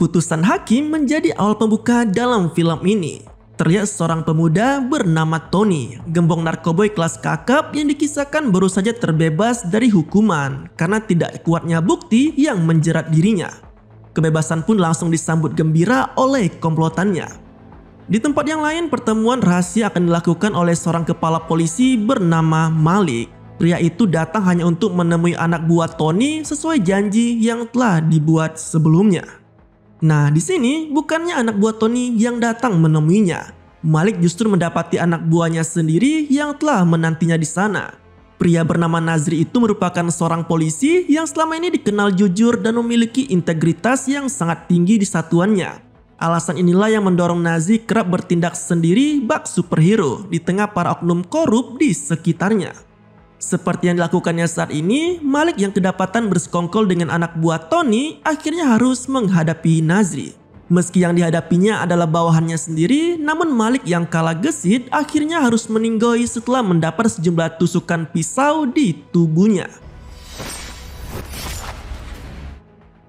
Putusan hakim menjadi awal pembuka dalam film ini. Terlihat seorang pemuda bernama Tony, gembong narkoboy kelas kakap yang dikisahkan baru saja terbebas dari hukuman karena tidak kuatnya bukti yang menjerat dirinya. Kebebasan pun langsung disambut gembira oleh komplotannya. Di tempat yang lain, pertemuan rahasia akan dilakukan oleh seorang kepala polisi bernama Malik. Pria itu datang hanya untuk menemui anak buah Tony sesuai janji yang telah dibuat sebelumnya. Nah, di sini bukannya anak buah Tony yang datang menemuinya. Malik justru mendapati anak buahnya sendiri yang telah menantinya di sana. Pria bernama Nazri itu merupakan seorang polisi yang selama ini dikenal jujur dan memiliki integritas yang sangat tinggi di satuannya. Alasan inilah yang mendorong Nazri kerap bertindak sendiri bak superhero di tengah para oknum korup di sekitarnya. Seperti yang dilakukannya saat ini, Malik yang kedapatan bersekongkol dengan anak buah Tony akhirnya harus menghadapi Nazri. Meski yang dihadapinya adalah bawahannya sendiri, namun Malik yang kalah gesit akhirnya harus meninggoy setelah mendapat sejumlah tusukan pisau di tubuhnya.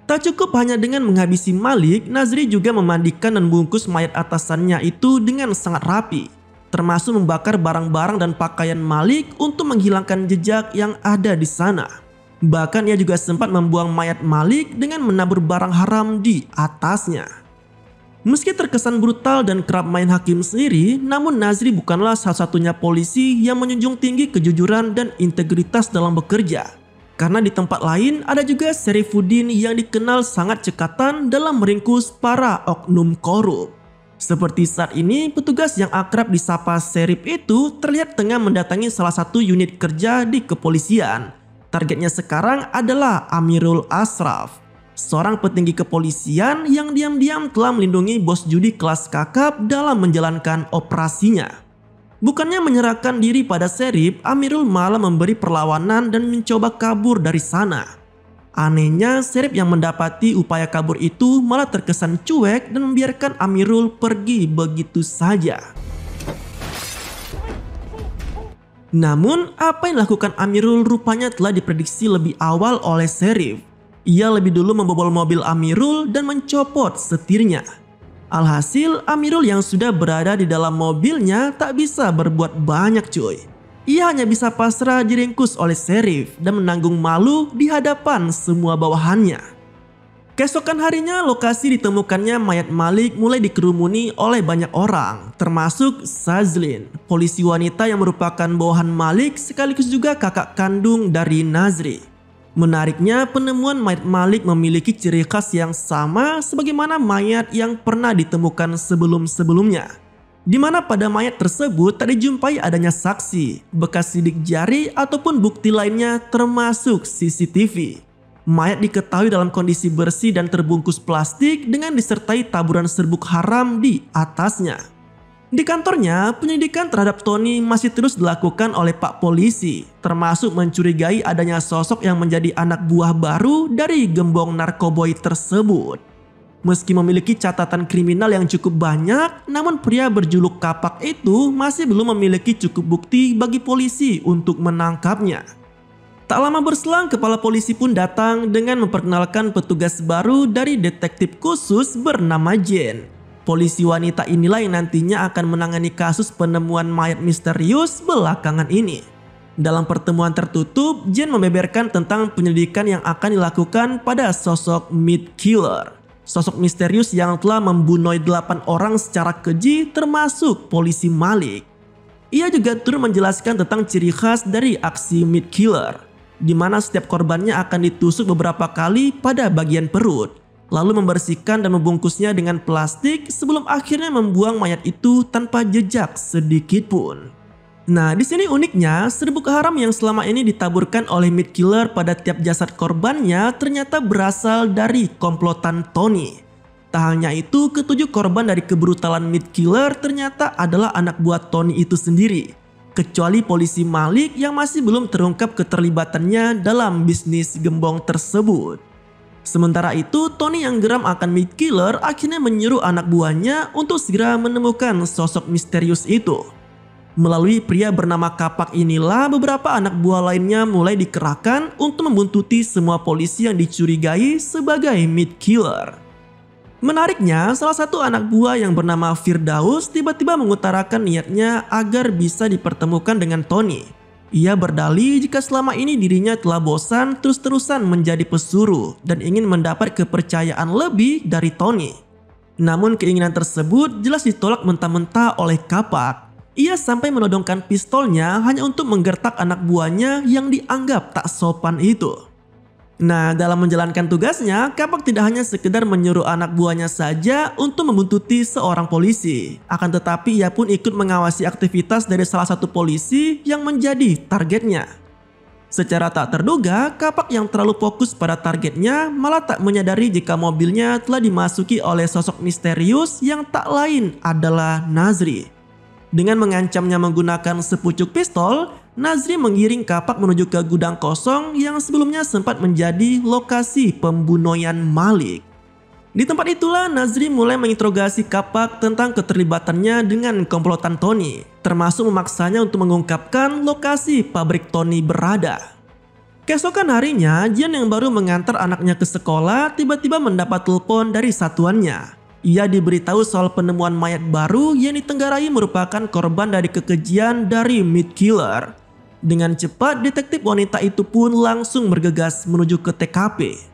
Tak cukup hanya dengan menghabisi Malik, Nazri juga memandikan dan membungkus mayat atasannya itu dengan sangat rapi, termasuk membakar barang-barang dan pakaian Malik untuk menghilangkan jejak yang ada di sana. Bahkan ia juga sempat membuang mayat Malik dengan menabur barang haram di atasnya. Meski terkesan brutal dan kerap main hakim sendiri, namun Nazri bukanlah satu-satunya polisi yang menjunjung tinggi kejujuran dan integritas dalam bekerja. Karena di tempat lain ada juga Syarifuddin yang dikenal sangat cekatan dalam meringkus para oknum korup. Seperti saat ini, petugas yang akrab disapa Syarif itu terlihat tengah mendatangi salah satu unit kerja di kepolisian. Targetnya sekarang adalah Amirul Ashraf, seorang petinggi kepolisian yang diam-diam telah melindungi bos judi kelas kakap dalam menjalankan operasinya. Bukannya menyerahkan diri pada Syarif, Amirul malah memberi perlawanan dan mencoba kabur dari sana. Anehnya, Syarif yang mendapati upaya kabur itu malah terkesan cuek dan membiarkan Amirul pergi begitu saja. Namun, apa yang dilakukan Amirul rupanya telah diprediksi lebih awal oleh Syarif. Ia lebih dulu membobol mobil Amirul dan mencopot setirnya. Alhasil, Amirul yang sudah berada di dalam mobilnya tak bisa berbuat banyak cuy. Ia hanya bisa pasrah diringkus oleh Syarif dan menanggung malu di hadapan semua bawahannya. Keesokan harinya, lokasi ditemukannya mayat Malik mulai dikerumuni oleh banyak orang, termasuk Sazlin, polisi wanita yang merupakan bawahan Malik sekaligus juga kakak kandung dari Nazri. Menariknya, penemuan mayat Malik memiliki ciri khas yang sama sebagaimana mayat yang pernah ditemukan sebelum-sebelumnya. Di mana pada mayat tersebut tak dijumpai adanya saksi, bekas sidik jari ataupun bukti lainnya termasuk CCTV. Mayat diketahui dalam kondisi bersih dan terbungkus plastik dengan disertai taburan serbuk haram di atasnya. Di kantornya, penyelidikan terhadap Tony masih terus dilakukan oleh Pak Polisi, termasuk mencurigai adanya sosok yang menjadi anak buah baru dari gembong narkoboy tersebut. Meski memiliki catatan kriminal yang cukup banyak, namun pria berjuluk Kapak itu masih belum memiliki cukup bukti bagi polisi untuk menangkapnya. Tak lama berselang, kepala polisi pun datang dengan memperkenalkan petugas baru dari detektif khusus bernama Jane. Polisi wanita inilah yang nantinya akan menangani kasus penemuan mayat misterius belakangan ini. Dalam pertemuan tertutup, Jane membeberkan tentang penyelidikan yang akan dilakukan pada sosok Meat Killer. Sosok misterius yang telah membunuh 8 orang secara keji termasuk polisi Malik. Ia juga turut menjelaskan tentang ciri khas dari aksi Meat Killer, di mana setiap korbannya akan ditusuk beberapa kali pada bagian perut, lalu membersihkan dan membungkusnya dengan plastik sebelum akhirnya membuang mayat itu tanpa jejak sedikit pun. Nah, di sini uniknya, serbuk haram yang selama ini ditaburkan oleh Meat Killer pada tiap jasad korbannya ternyata berasal dari komplotan Tony. Tak hanya itu, ketujuh korban dari kebrutalan Meat Killer ternyata adalah anak buah Tony itu sendiri. Kecuali polisi Malik yang masih belum terungkap keterlibatannya dalam bisnis gembong tersebut. Sementara itu, Tony yang geram akan Meat Killer akhirnya menyuruh anak buahnya untuk segera menemukan sosok misterius itu. Melalui pria bernama Kapak inilah beberapa anak buah lainnya mulai dikerahkan untuk membuntuti semua polisi yang dicurigai sebagai Meat Killer. Menariknya, salah satu anak buah yang bernama Firdaus tiba-tiba mengutarakan niatnya agar bisa dipertemukan dengan Tony. Ia berdalih jika selama ini dirinya telah bosan terus-terusan menjadi pesuruh dan ingin mendapat kepercayaan lebih dari Tony. Namun keinginan tersebut jelas ditolak mentah-mentah oleh Kapak. Ia sampai menodongkan pistolnya hanya untuk menggertak anak buahnya yang dianggap tak sopan itu. Nah, dalam menjalankan tugasnya, Kapak tidak hanya sekedar menyuruh anak buahnya saja untuk membuntuti seorang polisi. Akan tetapi ia pun ikut mengawasi aktivitas dari salah satu polisi yang menjadi targetnya. Secara tak terduga, Kapak yang terlalu fokus pada targetnya malah tak menyadari jika mobilnya telah dimasuki oleh sosok misterius yang tak lain adalah Nazri. Dengan mengancamnya menggunakan sepucuk pistol, Nazri mengiring Kapak menuju ke gudang kosong yang sebelumnya sempat menjadi lokasi pembunuhan Malik. Di tempat itulah Nazri mulai menginterogasi Kapak tentang keterlibatannya dengan komplotan Tony, termasuk memaksanya untuk mengungkapkan lokasi pabrik Tony berada. Keesokan harinya, Jian yang baru mengantar anaknya ke sekolah tiba-tiba mendapat telepon dari satuannya. Ia diberitahu soal penemuan mayat baru yang ditenggarai merupakan korban dari kekejian dari Meat Killer. Dengan cepat, detektif wanita itu pun langsung bergegas menuju ke TKP.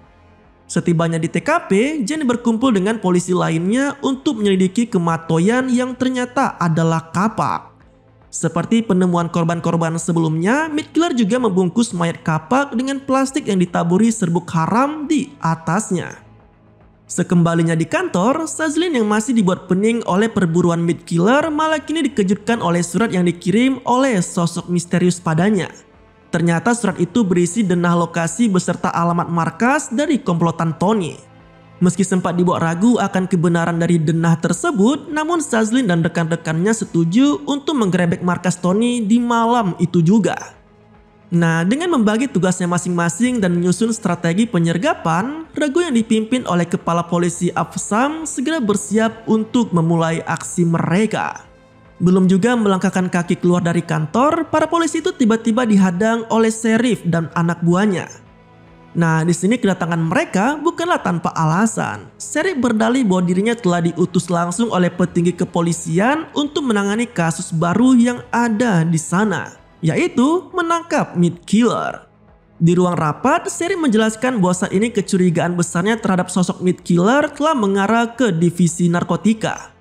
Setibanya di TKP, Jenny berkumpul dengan polisi lainnya untuk menyelidiki kematian yang ternyata adalah Kapak. Seperti penemuan korban-korban sebelumnya, Meat Killer juga membungkus mayat Kapak dengan plastik yang ditaburi serbuk haram di atasnya. Sekembalinya di kantor, Sazlin yang masih dibuat pening oleh perburuan Meat Killer malah kini dikejutkan oleh surat yang dikirim oleh sosok misterius padanya. Ternyata surat itu berisi denah lokasi beserta alamat markas dari komplotan Tony. Meski sempat dibuat ragu akan kebenaran dari denah tersebut, namun Sazlin dan rekan-rekannya setuju untuk menggerebek markas Tony di malam itu juga. Nah, dengan membagi tugasnya masing-masing dan menyusun strategi penyergapan, regu yang dipimpin oleh kepala polisi Afsam segera bersiap untuk memulai aksi mereka. Belum juga melangkahkan kaki keluar dari kantor, para polisi itu tiba-tiba dihadang oleh Sheriff dan anak buahnya. Nah, di sini kedatangan mereka bukanlah tanpa alasan. Sheriff berdalih bahwa dirinya telah diutus langsung oleh petinggi kepolisian untuk menangani kasus baru yang ada di sana, yaitu menangkap Meat Killer. Di ruang rapat, Sheriff menjelaskan bahwa saat ini kecurigaan besarnya terhadap sosok Meat Killer telah mengarah ke divisi narkotika.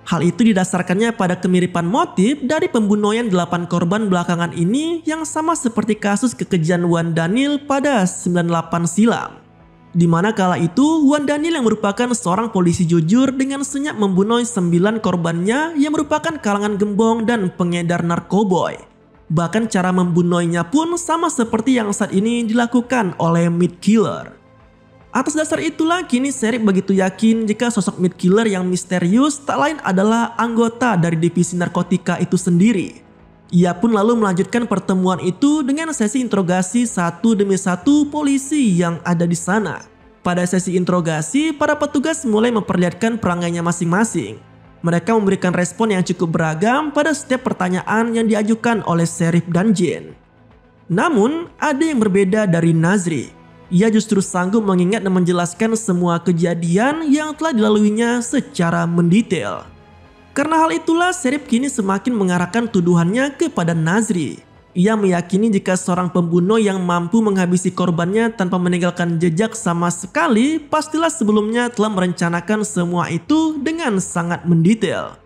Hal itu didasarkannya pada kemiripan motif dari pembunuhan 8 korban belakangan ini yang sama seperti kasus kekejian Wan Daniel pada 98 silam. Di mana kala itu Wan Daniel yang merupakan seorang polisi jujur dengan senyap membunuh 9 korbannya yang merupakan kalangan gembong dan pengedar narkoboy. Bahkan cara membunuhnya pun sama seperti yang saat ini dilakukan oleh Meat Killer. Atas dasar itulah kini Sheriff begitu yakin jika sosok Meat Killer yang misterius tak lain adalah anggota dari divisi narkotika itu sendiri. Ia pun lalu melanjutkan pertemuan itu dengan sesi interogasi satu demi satu polisi yang ada di sana. Pada sesi interogasi, para petugas mulai memperlihatkan perangainya masing-masing. Mereka memberikan respon yang cukup beragam pada setiap pertanyaan yang diajukan oleh Sheriff dan Jane. Namun, ada yang berbeda dari Nazri. Ia justru sanggup mengingat dan menjelaskan semua kejadian yang telah dilaluinya secara mendetail. Karena hal itulah, Sheriff kini semakin mengarahkan tuduhannya kepada Nazri. Ia meyakini jika seorang pembunuh yang mampu menghabisi korbannya tanpa meninggalkan jejak sama sekali, pastilah sebelumnya telah merencanakan semua itu dengan sangat mendetail.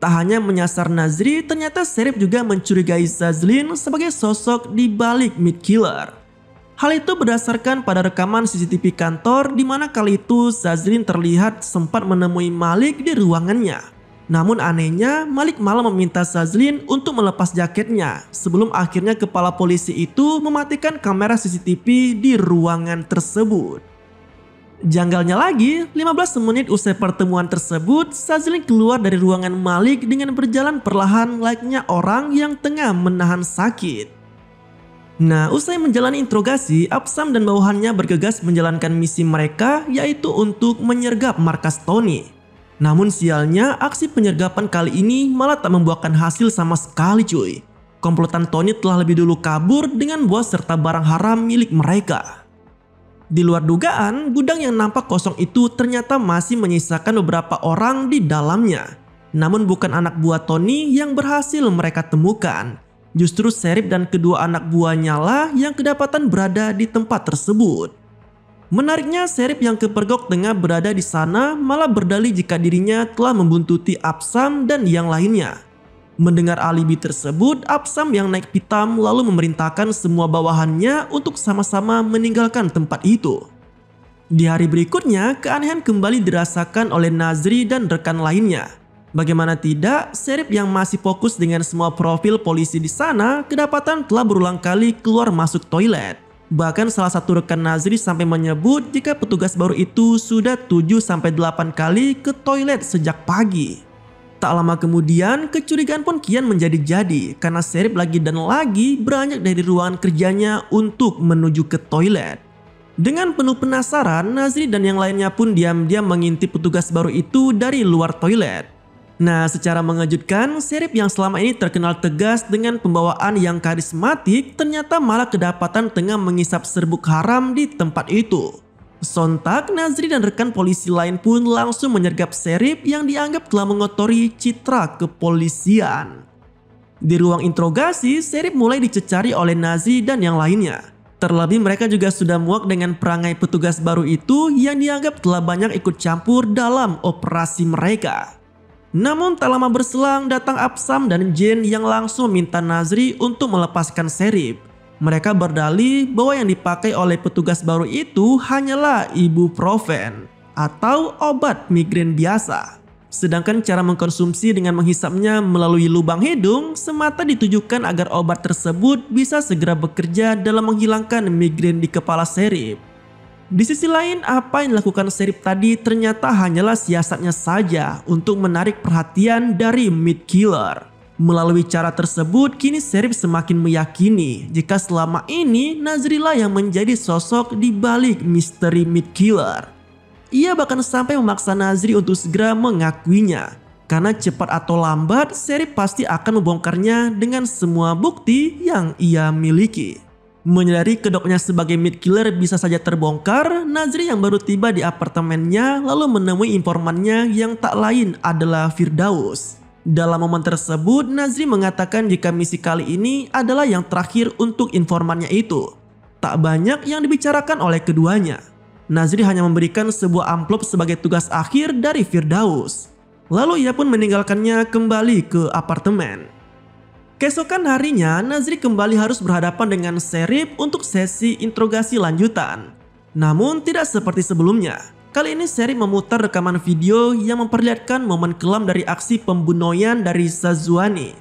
Tak hanya menyasar Nazri, ternyata Sheriff juga mencurigai Sazlin sebagai sosok di balik Meat Killer. Hal itu berdasarkan pada rekaman CCTV kantor di mana kali itu Sazlin terlihat sempat menemui Malik di ruangannya. Namun anehnya, Malik malah meminta Sazlin untuk melepas jaketnya sebelum akhirnya kepala polisi itu mematikan kamera CCTV di ruangan tersebut. Janggalnya lagi, 15 menit usai pertemuan tersebut, Sazlin keluar dari ruangan Malik dengan berjalan perlahan layaknya orang yang tengah menahan sakit. Nah, usai menjalani interogasi, Afsam dan bawahannya bergegas menjalankan misi mereka, yaitu untuk menyergap markas Tony. Namun sialnya, aksi penyergapan kali ini malah tak membuahkan hasil sama sekali cuy. Komplotan Tony telah lebih dulu kabur dengan bawa serta barang haram milik mereka. Di luar dugaan, gudang yang nampak kosong itu ternyata masih menyisakan beberapa orang di dalamnya. Namun bukan anak buah Tony yang berhasil mereka temukan. Justru Sheriff dan kedua anak buahnya lah yang kedapatan berada di tempat tersebut. Menariknya, Sheriff yang kepergok tengah berada di sana malah berdalih jika dirinya telah membuntuti Absam dan yang lainnya. Mendengar alibi tersebut, Absam yang naik pitam lalu memerintahkan semua bawahannya untuk sama-sama meninggalkan tempat itu. Di hari berikutnya, keanehan kembali dirasakan oleh Nazri dan rekan lainnya. Bagaimana tidak, Sheriff yang masih fokus dengan semua profil polisi di sana kedapatan telah berulang kali keluar masuk toilet. Bahkan salah satu rekan Nazri sampai menyebut jika petugas baru itu sudah 7-8 kali ke toilet sejak pagi. Tak lama kemudian, kecurigaan pun kian menjadi-jadi karena Sheriff lagi dan lagi beranjak dari ruangan kerjanya untuk menuju ke toilet. Dengan penuh penasaran, Nazri dan yang lainnya pun diam-diam mengintip petugas baru itu dari luar toilet. Nah, secara mengejutkan, Sheriff yang selama ini terkenal tegas dengan pembawaan yang karismatik ternyata malah kedapatan tengah mengisap serbuk haram di tempat itu. Sontak, Nazri dan rekan polisi lain pun langsung menyergap Sheriff yang dianggap telah mengotori citra kepolisian. Di ruang interogasi, Sheriff mulai dicecari oleh Nazri dan yang lainnya. Terlebih mereka juga sudah muak dengan perangai petugas baru itu yang dianggap telah banyak ikut campur dalam operasi mereka. Namun tak lama berselang datang Absam dan Jane yang langsung meminta Nazri untuk melepaskan Sheriff. Mereka berdalih bahwa yang dipakai oleh petugas baru itu hanyalah ibuprofen atau obat migrain biasa. Sedangkan cara mengkonsumsi dengan menghisapnya melalui lubang hidung semata ditujukan agar obat tersebut bisa segera bekerja dalam menghilangkan migrain di kepala Sheriff. Di sisi lain, apa yang dilakukan Sheriff tadi ternyata hanyalah siasatnya saja untuk menarik perhatian dari Meat Killer. Melalui cara tersebut, kini Sheriff semakin meyakini jika selama ini Nazrilah yang menjadi sosok di balik misteri Meat Killer. Ia bahkan sampai memaksa Nazri untuk segera mengakuinya. Karena cepat atau lambat, Sheriff pasti akan membongkarnya dengan semua bukti yang ia miliki. Menyadari kedoknya sebagai Meat Killer bisa saja terbongkar, Nazri yang baru tiba di apartemennya lalu menemui informannya yang tak lain adalah Firdaus. Dalam momen tersebut, Nazri mengatakan jika misi kali ini adalah yang terakhir untuk informannya itu. Tak banyak yang dibicarakan oleh keduanya. Nazri hanya memberikan sebuah amplop sebagai tugas akhir dari Firdaus. Lalu ia pun meninggalkannya kembali ke apartemen. Keesokan harinya, Nazri kembali harus berhadapan dengan Sheriff untuk sesi interogasi lanjutan. Namun tidak seperti sebelumnya. Kali ini Sheriff memutar rekaman video yang memperlihatkan momen kelam dari aksi pembunuhan dari Zazuani,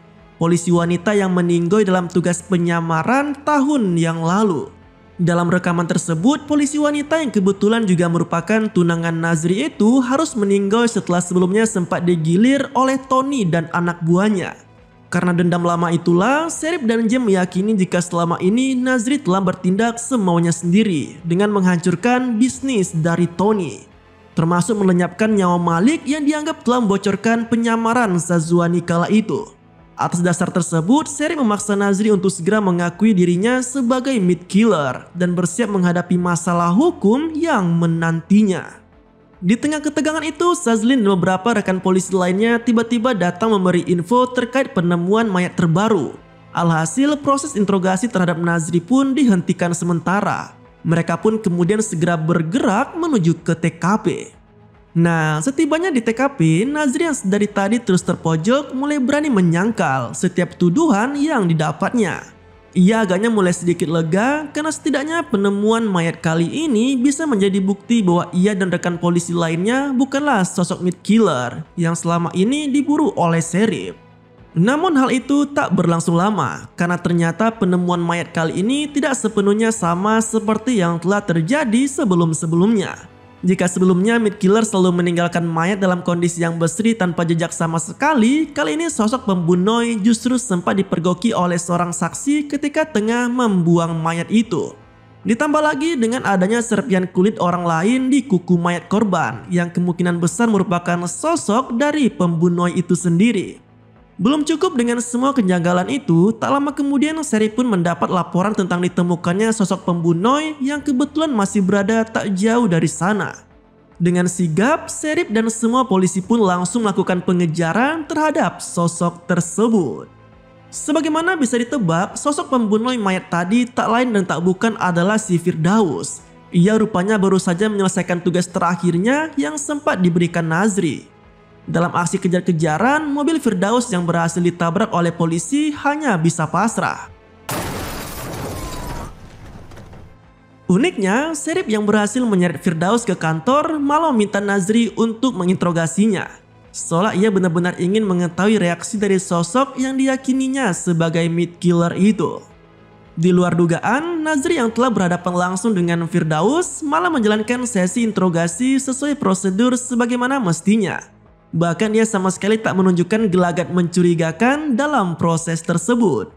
polisi wanita yang meninggoy dalam tugas penyamaran tahun yang lalu. Dalam rekaman tersebut, polisi wanita yang kebetulan juga merupakan tunangan Nazri itu harus meninggoy setelah sebelumnya sempat digilir oleh Tony dan anak buahnya. Karena dendam lama itulah, Sheriff dan Jim meyakini jika selama ini Nazri telah bertindak semaunya sendiri dengan menghancurkan bisnis dari Tony. Termasuk melenyapkan nyawa Malik yang dianggap telah membocorkan penyamaran Zazuani kala itu. Atas dasar tersebut, Sheriff memaksa Nazri untuk segera mengakui dirinya sebagai Meat Killer dan bersiap menghadapi masalah hukum yang menantinya. Di tengah ketegangan itu, Sazlin dan beberapa rekan polisi lainnya tiba-tiba datang memberi info terkait penemuan mayat terbaru. Alhasil, proses interogasi terhadap Nazri pun dihentikan sementara. Mereka pun kemudian segera bergerak menuju ke TKP. Nah, setibanya di TKP, Nazri yang dari tadi terus terpojok mulai berani menyangkal setiap tuduhan yang didapatnya. Ia agaknya mulai sedikit lega karena setidaknya penemuan mayat kali ini bisa menjadi bukti bahwa ia dan rekan polisi lainnya bukanlah sosok Meat Killer yang selama ini diburu oleh Sheriff. Namun hal itu tak berlangsung lama karena ternyata penemuan mayat kali ini tidak sepenuhnya sama seperti yang telah terjadi sebelum-sebelumnya. Jika sebelumnya Meat Killer selalu meninggalkan mayat dalam kondisi yang berseri tanpa jejak sama sekali, kali ini sosok pembunuh justru sempat dipergoki oleh seorang saksi ketika tengah membuang mayat itu. Ditambah lagi dengan adanya serpihan kulit orang lain di kuku mayat korban yang kemungkinan besar merupakan sosok dari pembunuh itu sendiri. Belum cukup dengan semua kejanggalan itu, tak lama kemudian Sheriff pun mendapat laporan tentang ditemukannya sosok pembunuh yang kebetulan masih berada tak jauh dari sana. Dengan sigap, Sheriff dan semua polisi pun langsung melakukan pengejaran terhadap sosok tersebut. Sebagaimana bisa ditebak, sosok pembunuh mayat tadi tak lain dan tak bukan adalah si Firdaus. Ia rupanya baru saja menyelesaikan tugas terakhirnya yang sempat diberikan Nazri. Dalam aksi kejar-kejaran, mobil Firdaus yang berhasil ditabrak oleh polisi hanya bisa pasrah. Uniknya, Sheriff yang berhasil menyeret Firdaus ke kantor malah meminta Nazri untuk menginterogasinya. Seolah ia benar-benar ingin mengetahui reaksi dari sosok yang diyakininya sebagai meat killer itu. Di luar dugaan, Nazri yang telah berhadapan langsung dengan Firdaus malah menjalankan sesi interogasi sesuai prosedur sebagaimana mestinya. Bahkan dia sama sekali tak menunjukkan gelagat mencurigakan dalam proses tersebut.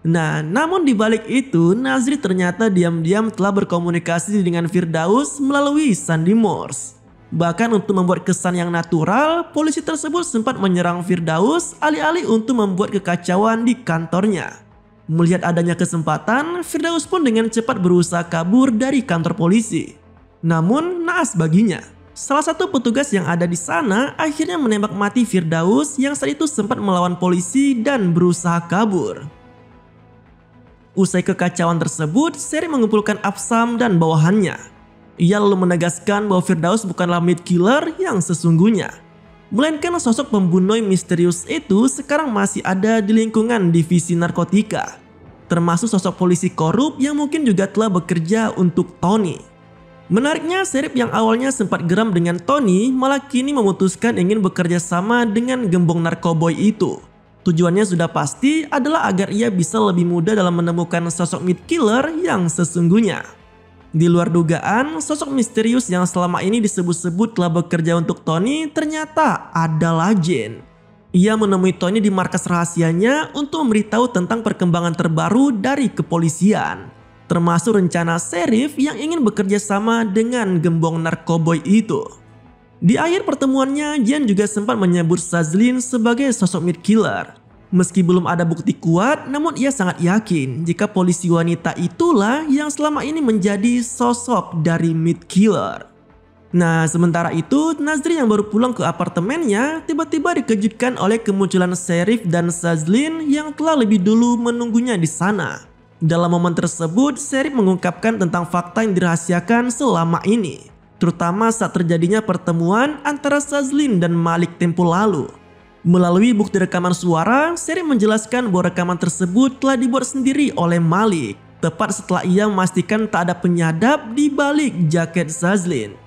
Nah, namun di balik itu, Nazri ternyata diam-diam telah berkomunikasi dengan Firdaus melalui sandi Morse. Bahkan untuk membuat kesan yang natural, polisi tersebut sempat menyerang Firdaus alih-alih untuk membuat kekacauan di kantornya. Melihat adanya kesempatan, Firdaus pun dengan cepat berusaha kabur dari kantor polisi. Namun, naas baginya, salah satu petugas yang ada di sana akhirnya menembak mati Firdaus yang saat itu sempat melawan polisi dan berusaha kabur. Usai kekacauan tersebut, Sheriff mengumpulkan Afsam dan bawahannya. Ia lalu menegaskan bahwa Firdaus bukanlah meat killer yang sesungguhnya, melainkan sosok pembunuh misterius itu sekarang masih ada di lingkungan divisi narkotika, termasuk sosok polisi korup yang mungkin juga telah bekerja untuk Tony. Menariknya, Sheriff yang awalnya sempat geram dengan Tony malah kini memutuskan ingin bekerja sama dengan gembong narkoboy itu. Tujuannya sudah pasti adalah agar ia bisa lebih mudah dalam menemukan sosok meat killer yang sesungguhnya. Di luar dugaan, sosok misterius yang selama ini disebut-sebut telah bekerja untuk Tony ternyata adalah Jane. Ia menemui Tony di markas rahasianya untuk memberitahu tentang perkembangan terbaru dari kepolisian, termasuk rencana Sheriff yang ingin bekerja sama dengan gembong narkoboy itu. Di akhir pertemuannya, Jane juga sempat menyebut Sazlin sebagai sosok meat killer. Meski belum ada bukti kuat, namun ia sangat yakin jika polisi wanita itulah yang selama ini menjadi sosok dari meat killer. Nah, sementara itu, Nazri yang baru pulang ke apartemennya tiba-tiba dikejutkan oleh kemunculan Sheriff dan Sazlin yang telah lebih dulu menunggunya di sana. Dalam momen tersebut, Sheriff mengungkapkan tentang fakta yang dirahasiakan selama ini, terutama saat terjadinya pertemuan antara Sazlin dan Malik tempo lalu. Melalui bukti rekaman suara, Sheriff menjelaskan bahwa rekaman tersebut telah dibuat sendiri oleh Malik, tepat setelah ia memastikan tak ada penyadap di balik jaket Sazlin.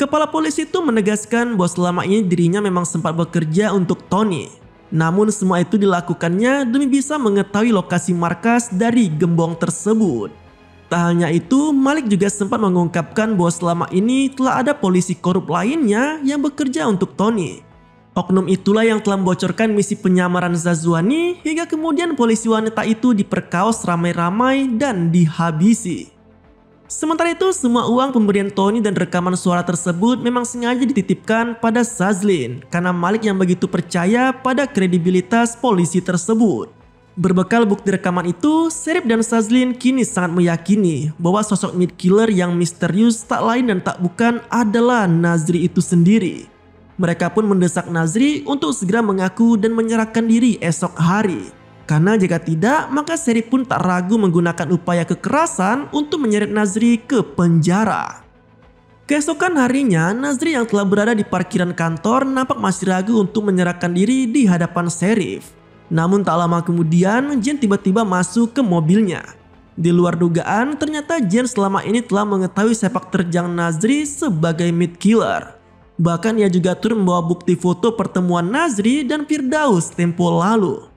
Kepala polisi itu menegaskan bahwa selama ini dirinya memang sempat bekerja untuk Tony. Namun semua itu dilakukannya demi bisa mengetahui lokasi markas dari gembong tersebut. Tak hanya itu, Malik juga sempat mengungkapkan bahwa selama ini telah ada polisi korup lainnya yang bekerja untuk Tony. Oknum itulah yang telah membocorkan misi penyamaran Zazwani hingga kemudian polisi wanita itu diperkaos ramai-ramai dan dihabisi. Sementara itu, semua uang pemberian Tony dan rekaman suara tersebut memang sengaja dititipkan pada Sazlin karena Malik yang begitu percaya pada kredibilitas polisi tersebut. Berbekal bukti rekaman itu, Sheriff dan Sazlin kini sangat meyakini bahwa sosok meat killer yang misterius tak lain dan tak bukan adalah Nazri itu sendiri. Mereka pun mendesak Nazri untuk segera mengaku dan menyerahkan diri esok hari. Karena jika tidak, maka Sheriff pun tak ragu menggunakan upaya kekerasan untuk menyeret Nazri ke penjara. Keesokan harinya, Nazri yang telah berada di parkiran kantor nampak masih ragu untuk menyerahkan diri di hadapan Sheriff. Namun tak lama kemudian, Jane tiba-tiba masuk ke mobilnya. Di luar dugaan, ternyata Jane selama ini telah mengetahui sepak terjang Nazri sebagai meat killer. Bahkan ia juga turut membawa bukti foto pertemuan Nazri dan Firdaus tempo lalu.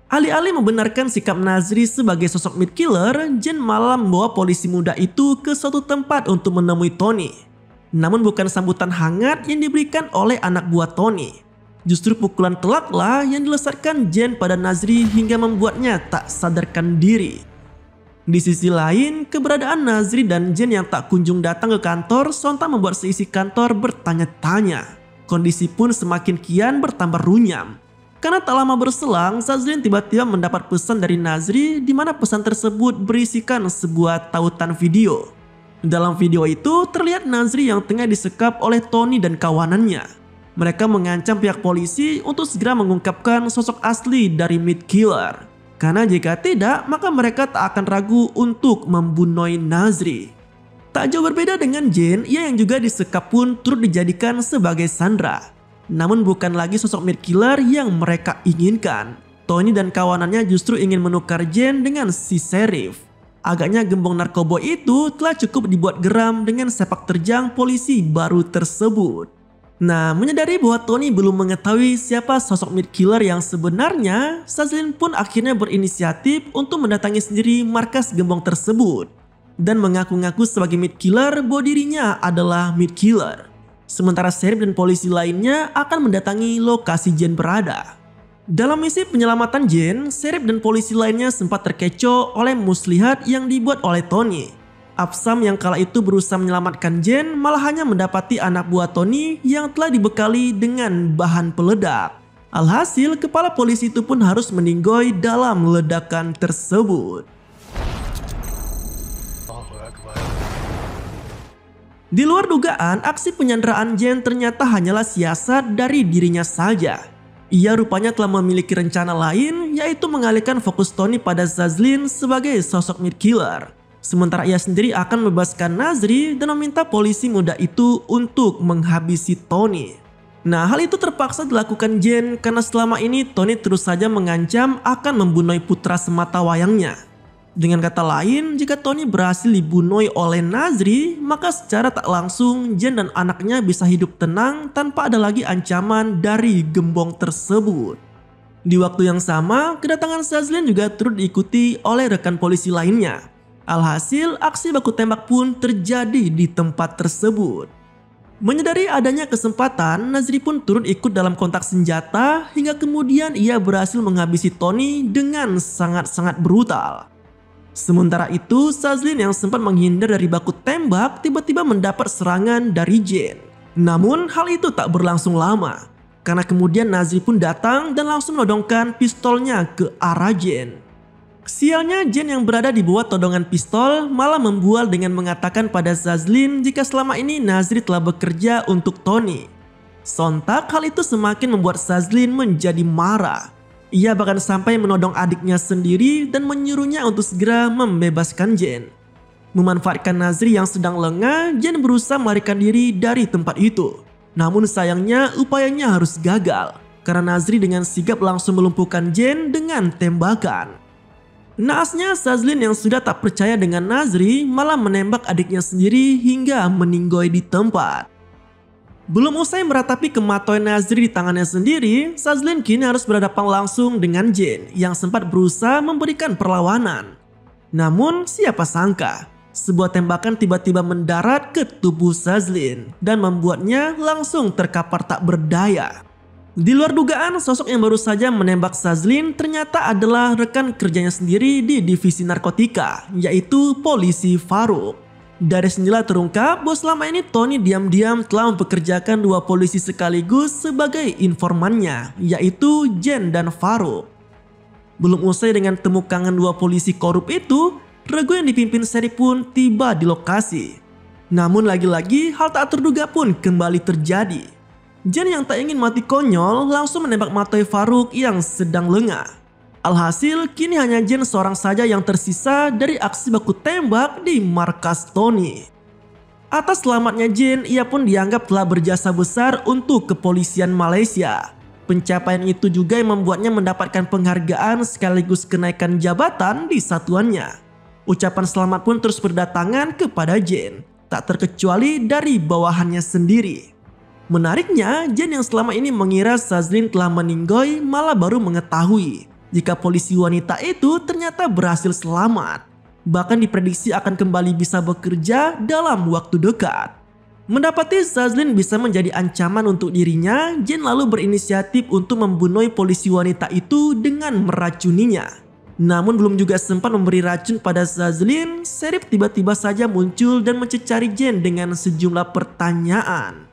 Alih-alih membenarkan sikap Nazri sebagai sosok meat killer, Jane malah membawa polisi muda itu ke suatu tempat untuk menemui Tony. Namun bukan sambutan hangat yang diberikan oleh anak buah Tony. Justru pukulan telaklah yang dilesatkan Jane pada Nazri hingga membuatnya tak sadarkan diri. Di sisi lain, keberadaan Nazri dan Jane yang tak kunjung datang ke kantor sontak membuat seisi kantor bertanya-tanya. Kondisi pun semakin kian bertambah runyam. Karena tak lama berselang, Sazlin tiba-tiba mendapat pesan dari Nazri di mana pesan tersebut berisikan sebuah tautan video. Dalam video itu terlihat Nazri yang tengah disekap oleh Tony dan kawanannya. Mereka mengancam pihak polisi untuk segera mengungkapkan sosok asli dari Meat Killer. Karena jika tidak, maka mereka tak akan ragu untuk membunuh Nazri. Tak jauh berbeda dengan Jane, ia yang juga disekap pun turut dijadikan sebagai sandera. Namun bukan lagi sosok Meat Killer yang mereka inginkan. Tony dan kawanannya justru ingin menukar Jane dengan si Sheriff. Agaknya gembong narkoba itu telah cukup dibuat geram dengan sepak terjang polisi baru tersebut. Nah, menyadari bahwa Tony belum mengetahui siapa sosok Meat Killer yang sebenarnya, Sazlin pun akhirnya berinisiatif untuk mendatangi sendiri markas gembong tersebut. Dan mengaku-ngaku sebagai Meat Killer bahwa dirinya adalah Meat Killer. Sementara Sheriff dan polisi lainnya akan mendatangi lokasi Jane berada. Dalam misi penyelamatan Jane, Sheriff dan polisi lainnya sempat terkecoh oleh muslihat yang dibuat oleh Tony. Absam yang kala itu berusaha menyelamatkan Jane malah hanya mendapati anak buah Tony yang telah dibekali dengan bahan peledak. Alhasil, kepala polisi itu pun harus meninggoy dalam ledakan tersebut. Di luar dugaan, aksi penyanderaan Jane ternyata hanyalah siasat dari dirinya saja. Ia rupanya telah memiliki rencana lain, yaitu mengalihkan fokus Tony pada Sazlin sebagai sosok Meat Killer. Sementara ia sendiri akan membebaskan Nazri dan meminta polisi muda itu untuk menghabisi Tony. Nah, hal itu terpaksa dilakukan Jane karena selama ini Tony terus saja mengancam akan membunuh putra semata wayangnya. Dengan kata lain, jika Tony berhasil dibunuh oleh Nazri, maka secara tak langsung Jane dan anaknya bisa hidup tenang tanpa ada lagi ancaman dari gembong tersebut. Di waktu yang sama, kedatangan Sazlin juga turut diikuti oleh rekan polisi lainnya. Alhasil, aksi baku tembak pun terjadi di tempat tersebut. Menyadari adanya kesempatan, Nazri pun turut ikut dalam kontak senjata hingga kemudian ia berhasil menghabisi Tony dengan sangat-sangat brutal. Sementara itu, Sazlin yang sempat menghindar dari baku tembak tiba-tiba mendapat serangan dari Jane. Namun hal itu tak berlangsung lama, karena kemudian Nazri pun datang dan langsung menodongkan pistolnya ke arah Jane. Sialnya, Jane yang berada di bawah todongan pistol malah membual dengan mengatakan pada Sazlin jika selama ini Nazri telah bekerja untuk Tony. Sontak hal itu semakin membuat Sazlin menjadi marah. Ia bahkan sampai menodong adiknya sendiri dan menyuruhnya untuk segera membebaskan Jane. Memanfaatkan Nazri yang sedang lengah, Jane berusaha melarikan diri dari tempat itu. Namun sayangnya upayanya harus gagal, karena Nazri dengan sigap langsung melumpuhkan Jane dengan tembakan. Naasnya, Sazlin yang sudah tak percaya dengan Nazri malah menembak adiknya sendiri hingga meninggoy di tempat. Belum usai meratapi kematian Nazri di tangannya sendiri, Sazlin kini harus berhadapan langsung dengan Jane yang sempat berusaha memberikan perlawanan. Namun siapa sangka, sebuah tembakan tiba-tiba mendarat ke tubuh Sazlin dan membuatnya langsung terkapar tak berdaya. Di luar dugaan, sosok yang baru saja menembak Sazlin ternyata adalah rekan kerjanya sendiri di divisi narkotika, yaitu polisi Farouk. Dari sinilah terungkap bahwa selama ini Tony diam-diam telah mempekerjakan dua polisi sekaligus sebagai informannya, yaitu Jane dan Farouk. Belum usai dengan temukangan dua polisi korup itu, regu yang dipimpin Sheriff pun tiba di lokasi. Namun lagi-lagi hal tak terduga pun kembali terjadi. Jane yang tak ingin mati konyol langsung menembak matai Farouk yang sedang lengah. Alhasil, kini hanya Jane seorang saja yang tersisa dari aksi baku tembak di markas Tony. Atas selamatnya Jane, ia pun dianggap telah berjasa besar untuk kepolisian Malaysia. Pencapaian itu juga yang membuatnya mendapatkan penghargaan sekaligus kenaikan jabatan di satuannya. Ucapan selamat pun terus berdatangan kepada Jane, tak terkecuali dari bawahannya sendiri. Menariknya, Jane yang selama ini mengira Sazlin telah meninggoy malah baru mengetahui jika polisi wanita itu ternyata berhasil selamat. Bahkan diprediksi akan kembali bisa bekerja dalam waktu dekat. Mendapati Sazlin bisa menjadi ancaman untuk dirinya, Jane lalu berinisiatif untuk membunuh polisi wanita itu dengan meracuninya. Namun belum juga sempat memberi racun pada Sazlin, Sheriff tiba-tiba saja muncul dan mencecari Jane dengan sejumlah pertanyaan.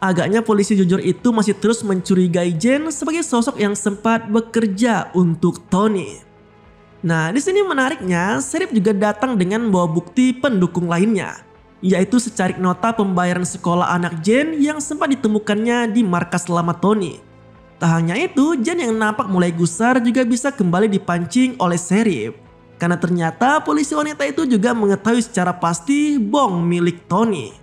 Agaknya polisi jujur itu masih terus mencurigai Jen sebagai sosok yang sempat bekerja untuk Tony. Nah, di sini menariknya, Sheriff juga datang dengan membawa bukti pendukung lainnya, yaitu secarik nota pembayaran sekolah anak Jen yang sempat ditemukannya di markas lama Tony. Tak hanya itu, Jen yang nampak mulai gusar juga bisa kembali dipancing oleh Sheriff. Karena ternyata polisi wanita itu juga mengetahui secara pasti bom milik Tony.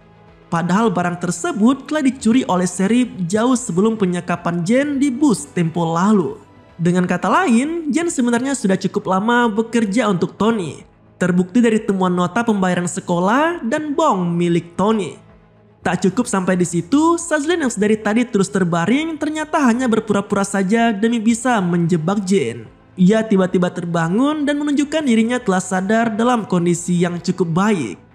Padahal barang tersebut telah dicuri oleh Sheriff jauh sebelum penyekapan Jen di bus tempo lalu. Dengan kata lain, Jen sebenarnya sudah cukup lama bekerja untuk Tony. Terbukti dari temuan nota pembayaran sekolah dan bom milik Tony. Tak cukup sampai di situ, Sazlin yang sedari tadi terus terbaring ternyata hanya berpura-pura saja demi bisa menjebak Jen. Ia tiba-tiba terbangun dan menunjukkan dirinya telah sadar dalam kondisi yang cukup baik.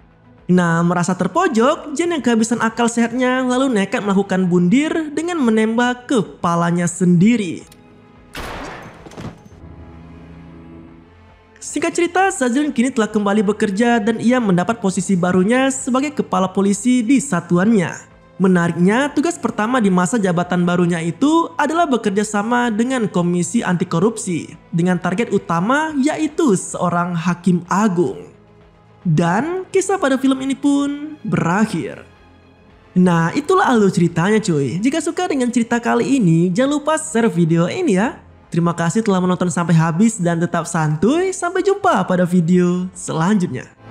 Nah, merasa terpojok, Jen yang kehabisan akal sehatnya lalu nekat melakukan bundir dengan menembak kepalanya sendiri. Singkat cerita, Sazlin kini telah kembali bekerja dan ia mendapat posisi barunya sebagai kepala polisi di satuannya. Menariknya, tugas pertama di masa jabatan barunya itu adalah bekerja sama dengan Komisi Anti Korupsi dengan target utama yaitu seorang hakim agung. Dan kisah pada film ini pun berakhir. Nah, itulah alur ceritanya cuy. Jika suka dengan cerita kali ini, jangan lupa share video ini ya. Terima kasih telah menonton sampai habis dan tetap santuy. Sampai jumpa pada video selanjutnya.